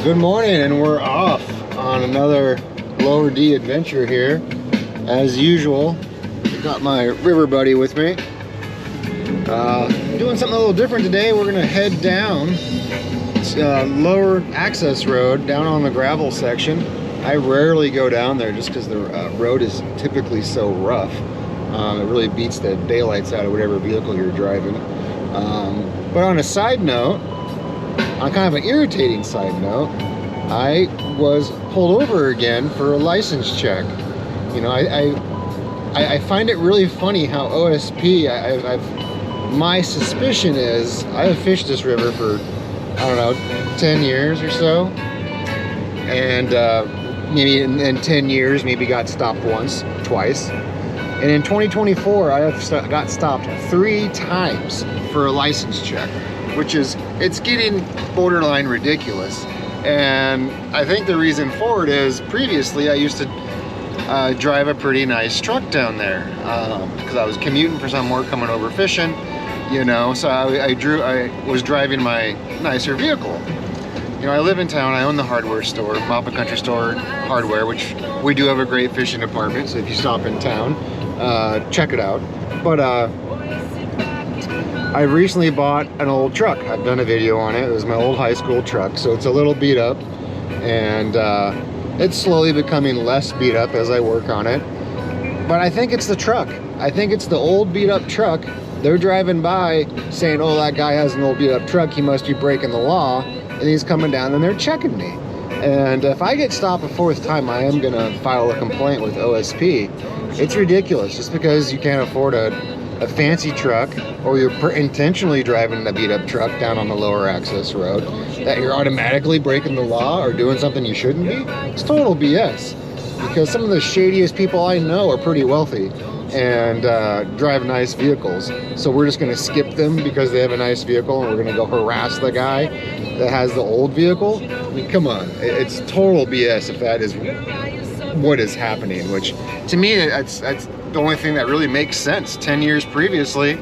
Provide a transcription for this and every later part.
Good morning, and we're off on another lower D adventure here. As usual, got my river buddy with me. Doing something a little different today. We're gonna head down lower access road down on the gravel section. I rarely go down there just because the road is typically so rough. It really beats the daylights out of whatever vehicle you're driving. But on a side note, on kind of an irritating side note, I was pulled over again for a license check. You know, I find it really funny how OSP, my suspicion is, I've fished this river for, I don't know, 10 years or so. And maybe in 10 years, maybe got stopped once, twice. And in 2024, I have got stopped 3 times for a license check, which is, it's getting borderline ridiculous. And I think the reason for it is previously I used to drive a pretty nice truck down there because I was commuting for some work, coming over fishing, you know, so I was driving my nicer vehicle. You know, I live in town, I own the hardware store, Mapa Country Store Hardware, which we do have a great fishing department, so if you stop in town, check it out. But I recently bought an old truck. I've done a video on it. It was my old high school truck, so it's a little beat up, and it's slowly becoming less beat up as I work on it. But I think it's the truck. I think it's the old beat up truck. They're driving by saying, oh, that guy has an old beat up truck, he must be breaking the law, and he's coming down and they're checking me. And if I get stopped a 4th time, I am gonna file a complaint with OSP. It's ridiculous, just because you can't afford a fancy truck, or you're intentionally driving a beat up truck down on the lower access road, that you're automatically breaking the law or doing something you shouldn't be. It's total BS, because some of the shadiest people I know are pretty wealthy and drive nice vehicles, so we're just going to skip them because they have a nice vehicle, and we're going to go harass the guy that has the old vehicle. I mean, come on, it's total BS if that is what is happening, which to me that's the only thing that really makes sense. 10 years previously,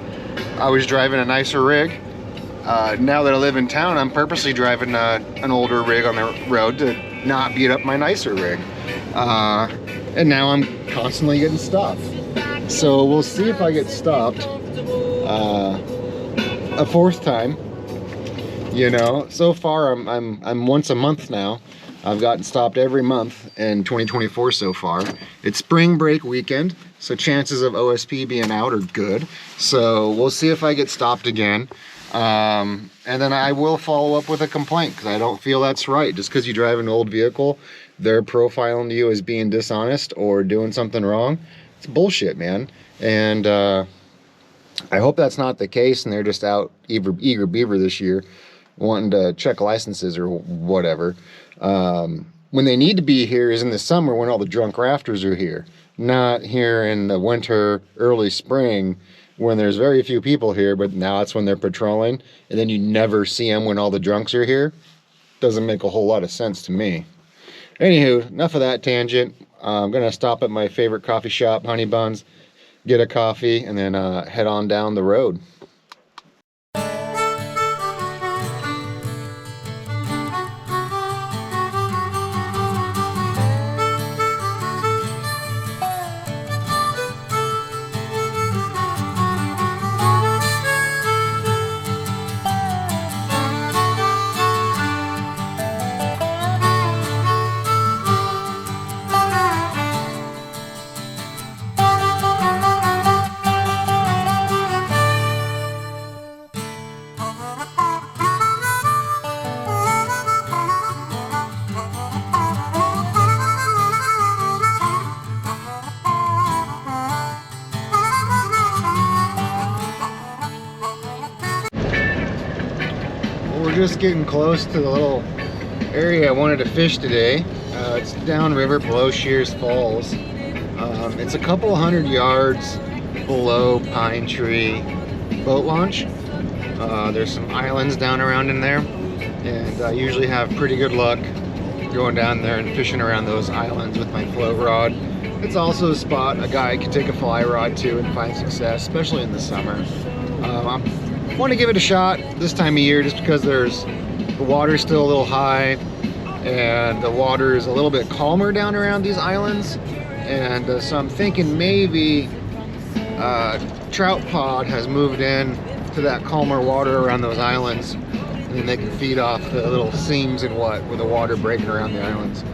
I was driving a nicer rig. Now that I live in town, I'm purposely driving an older rig on the road to not beat up my nicer rig. And now I'm constantly getting stopped. So we'll see if I get stopped a 4th time. You know, so far I'm once a month now. I've gotten stopped every month in 2024 so far. It's spring break weekend, so chances of OSP being out are good. So we'll see if I get stopped again. And then I will follow up with a complaint, because I don't feel that's right. Just because you drive an old vehicle, they're profiling you as being dishonest or doing something wrong. It's bullshit, man. And I hope that's not the case, and they're just out eager beaver this year, wanting to check licenses or whatever. When they need to be here is in the summer, when all the drunk rafters are here, not here in the winter, early spring, when there's very few people here, but now that's when they're patrolling, and then you never see them when all the drunks are here. Doesn't make a whole lot of sense to me. Anywho, enough of that tangent. I'm gonna stop at my favorite coffee shop, Honey Buns, get a coffee, and then head on down the road. We're just getting close to the little area I wanted to fish today. It's downriver below Shears Falls. It's a couple 100 yards below Pine Tree Boat Launch. There's some islands down around in there, and I usually have pretty good luck going down there and fishing around those islands with my float rod. It's also a spot a guy can take a fly rod to and find success, especially in the summer. I want to give it a shot this time of year just because the water's still a little high. and the water is a little bit calmer down around these islands. And so I'm thinking maybe trout pod has moved in to that calmer water around those islands, and then they can feed off the little seams and what with the water breaking around the islands.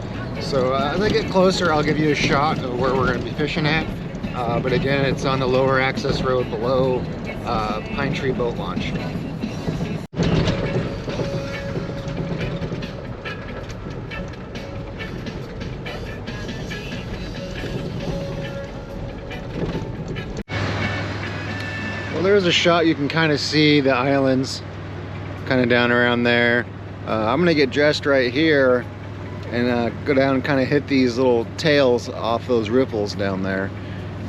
So as I get closer, I'll give you a shot of where we're going to be fishing at. But again, it's on the lower access road below Pine Tree Boat Launch. Well, there's a shot. You can kind of see the islands kind of down around there. I'm gonna get dressed right here and go down and kind of hit these little tails off those ripples down there,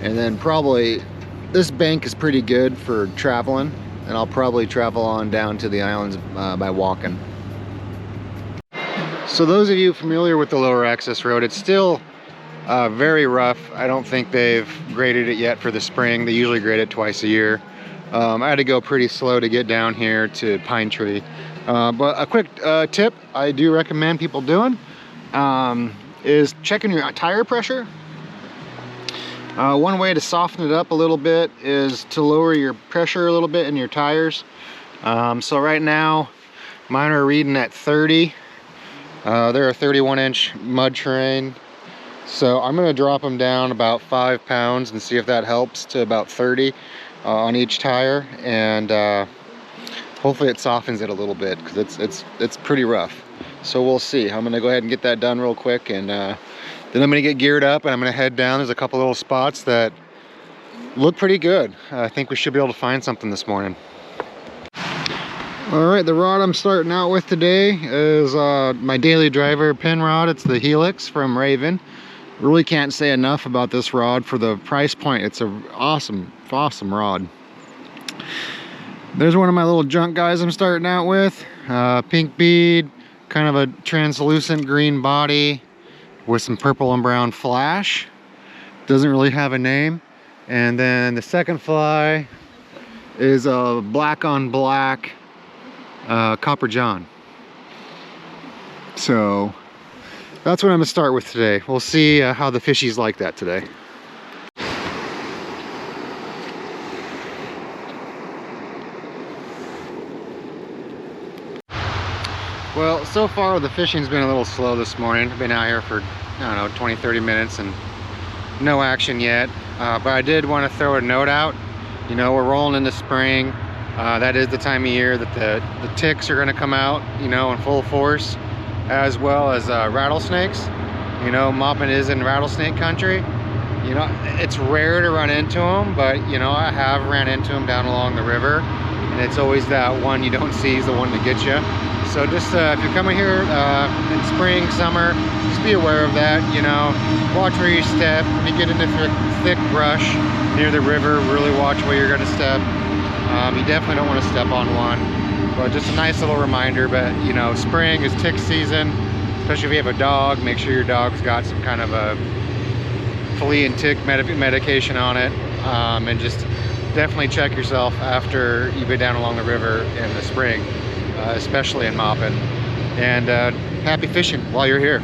and then probably this bank is pretty good for traveling, and I'll probably travel on down to the islands by walking. So those of you familiar with the lower access road, it's still very rough. I don't think they've graded it yet for the spring. They usually grade it twice a year. I had to go pretty slow to get down here to Pine Tree. But a quick tip I do recommend people doing is checking your tire pressure. One way to soften it up a little bit is to lower your pressure a little bit in your tires. So right now mine are reading at 30. They're a 31-inch mud terrain. So I'm gonna drop them down about 5 pounds and see if that helps to about 30 on each tire, and hopefully it softens it a little bit, because it's pretty rough. So we'll see. I'm gonna go ahead and get that done real quick, and then I'm gonna get geared up and I'm gonna head down. There's a couple little spots that look pretty good. I think we should be able to find something this morning. All right, the rod I'm starting out with today is my daily driver pin rod. It's the Helix from Raven. Really can't say enough about this rod for the price point. It's an awesome rod. There's one of my little junk guys I'm starting out with. Pink bead, kind of a translucent green body with some purple and brown flash. Doesn't really have a name. And then the second fly is a black on black Copper John. So that's what I'm gonna start with today. We'll see how the fishies like that today. Well, so far the fishing's been a little slow this morning. I've been out here for, I don't know, 20-30 minutes and no action yet. But I did want to throw a note out. You know, we're rolling into spring. That is the time of year that the ticks are going to come out, you know, in full force, as well as rattlesnakes. You know, Maupin is in rattlesnake country. You know, it's rare to run into them, but you know, I have ran into them down along the river, and it's always that one you don't see is the one to get you. So just if you're coming here in spring, summer, just be aware of that. You know, watch where you step. When you get into thick brush near the river, really watch where you're going to step. You definitely don't want to step on one, but just a nice little reminder. But you know, spring is tick season, especially if you have a dog. Make sure your dog's got some kind of a flea and tick medication on it, and just definitely check yourself after you've been down along the river in the spring, especially in Maupin. And happy fishing while you're here.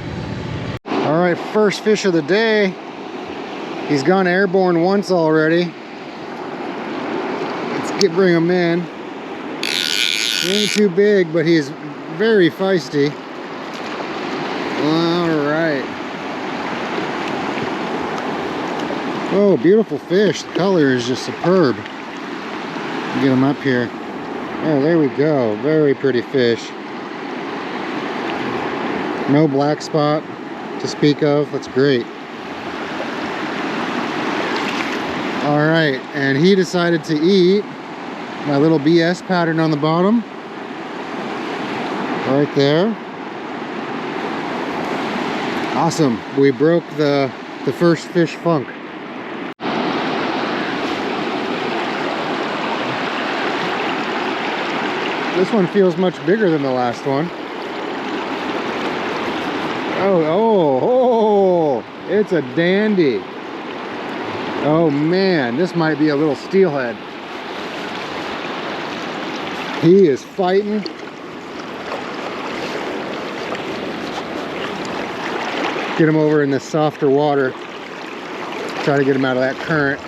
All right, first fish of the day. He's gone airborne once already. Bring him in. He ain't too big, but he's very feisty. All right. Oh, beautiful fish. The color is just superb. Get him up here. Oh, there we go. Very pretty fish. No black spot to speak of. That's great. All right, and he decided to eat my little BS pattern on the bottom. Right there. Awesome. We broke the first fish funk. This one feels much bigger than the last one. Oh, it's a dandy. Oh man, this might be a little steelhead. He is fighting. Get them over in this softer water. Try to get them out of that current.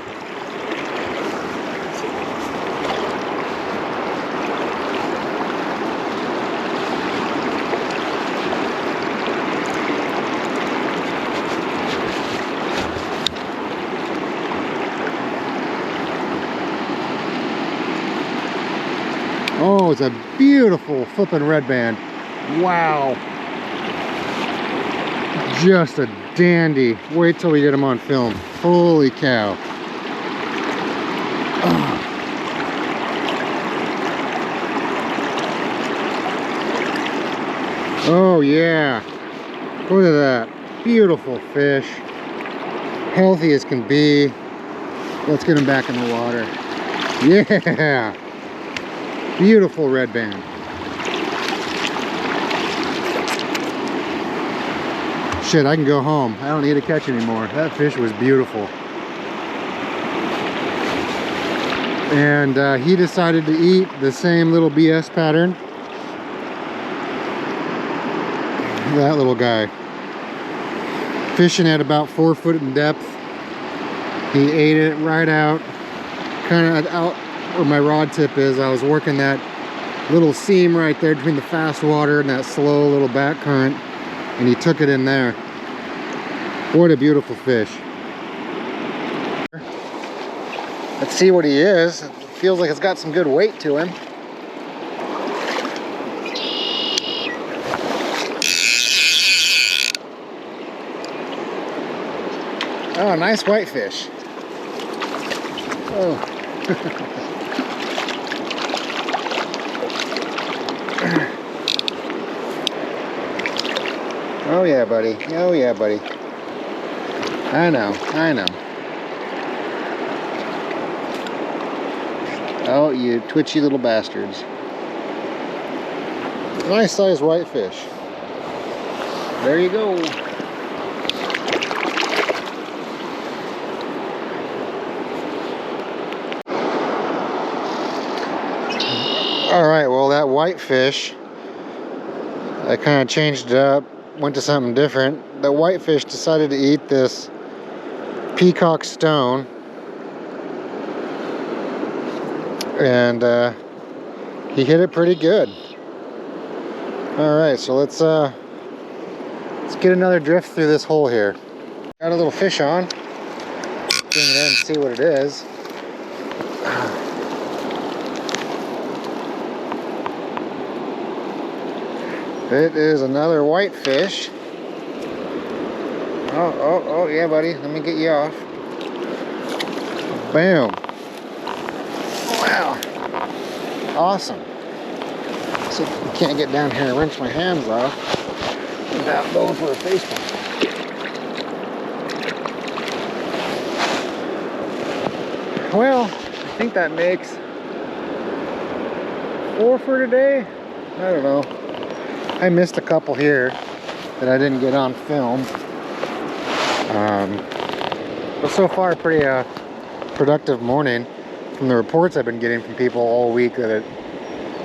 Oh, it's a beautiful flipping red band. Wow. Just a dandy. Wait till we get him on film. Holy cow. Oh yeah. Look at that. Beautiful fish. Healthy as can be. Let's get him back in the water. Yeah. Beautiful red band. Shit, I can go home. I don't need to catch anymore. That fish was beautiful. And he decided to eat the same little BS pattern. That little guy. Fishing at about 4 foot in depth. He ate it right out. Kind of out where my rod tip is. I was working that little seam right there between the fast water and that slow little back current, and he took it in there. What a beautiful fish. Let's see what he is. It feels like it's got some good weight to him. Oh, nice whitefish. Oh. Oh yeah, buddy. Oh yeah, buddy. I know, I know. Oh, you twitchy little bastards. Nice sized whitefish. There you go. Alright, well that whitefish, I kind of changed it up, went to something different. The whitefish decided to eat this peacock stone, and he hit it pretty good. Alright, so let's get another drift through this hole here. Got a little fish on. Bring it in and see what it is. It is another whitefish. Oh, yeah, buddy. Let me get you off. Bam. Wow. Awesome. See if I can't get down here and rinse my hands off without going for a face pump. Well, I think that makes 4 for today. I don't know. I missed a couple here that I didn't get on film. But so far, pretty productive morning. From the reports I've been getting from people all week that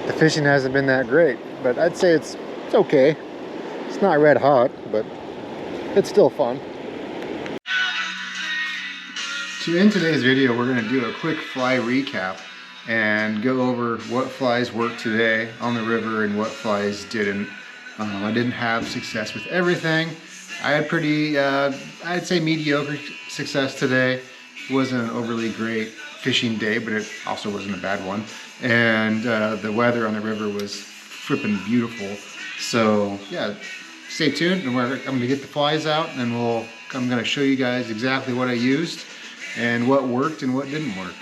the fishing hasn't been that great. But I'd say it's okay. It's not red hot, but it's still fun. So in today's video, we're going to do a quick fly recap and go over what flies worked today on the river and what flies didn't. I didn't have success with everything. I had pretty, I'd say mediocre success today. It wasn't an overly great fishing day, but it also wasn't a bad one. And the weather on the river was frippin' beautiful. So yeah, stay tuned. I'm going to get the flies out, and I'm going to show you guys exactly what I used and what worked and what didn't work.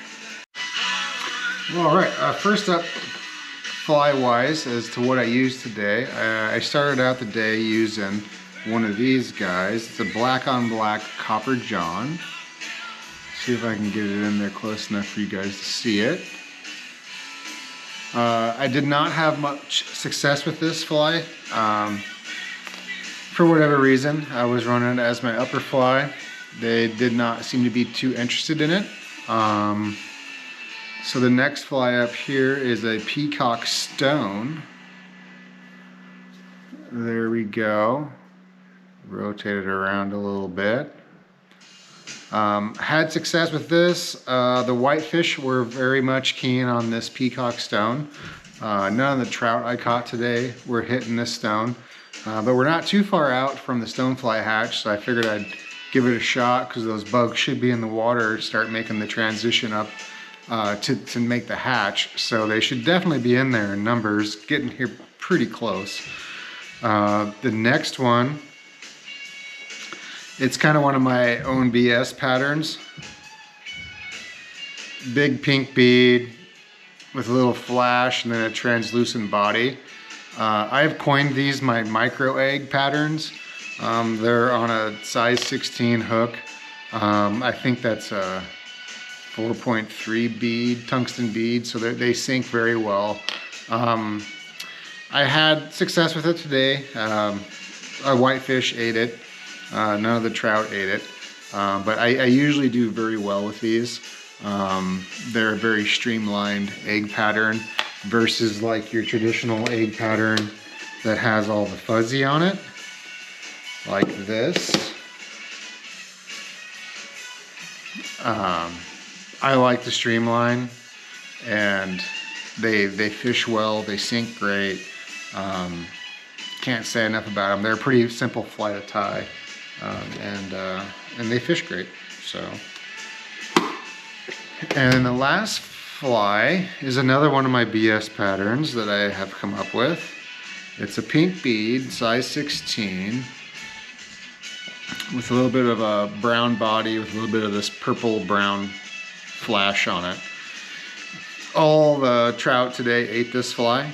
All right, first up, fly-wise, as to what I used today, I started out the day using one of these guys. It's a black on black Copper John. See if I can get it in there close enough for you guys to see it. I did not have much success with this fly. For whatever reason, I was running it as my upper fly. They did not seem to be too interested in it. So the next fly up here is a peacock stone. There we go. Rotate it around a little bit. Had success with this. The whitefish were very much keen on this peacock stone. None of the trout I caught today were hitting this stone. But we're not too far out from the stonefly hatch, so I figured I'd give it a shot because those bugs should be in the water to start making the transition up to make the hatch. So they should definitely be in there in numbers, getting here pretty close. The next one, it's kind of one of my own BS patterns. Big pink bead with a little flash and then a translucent body. I've coined these my micro egg patterns. They're on a size 16 hook. I think that's a 4.3 bead, tungsten bead, so they sink very well. I had success with it today. A whitefish ate it. None of the trout ate it. But I usually do very well with these. They're a very streamlined egg pattern versus like your traditional egg pattern that has all the fuzzy on it, like this. I like the streamline, and they fish well, they sink great. Can't say enough about them. They're a pretty simple fly to tie, and they fish great. So, and the last fly is another one of my BS patterns that I have come up with. It's a pink bead, size 16, with a little bit of a brown body with a little bit of this purple brown flash on it. All the trout today ate this fly.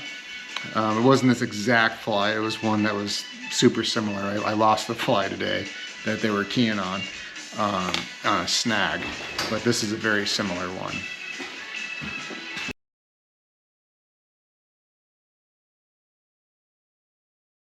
It wasn't this exact fly, it was one that was super similar. I lost the fly today that they were keying on a snag, but this is a very similar one.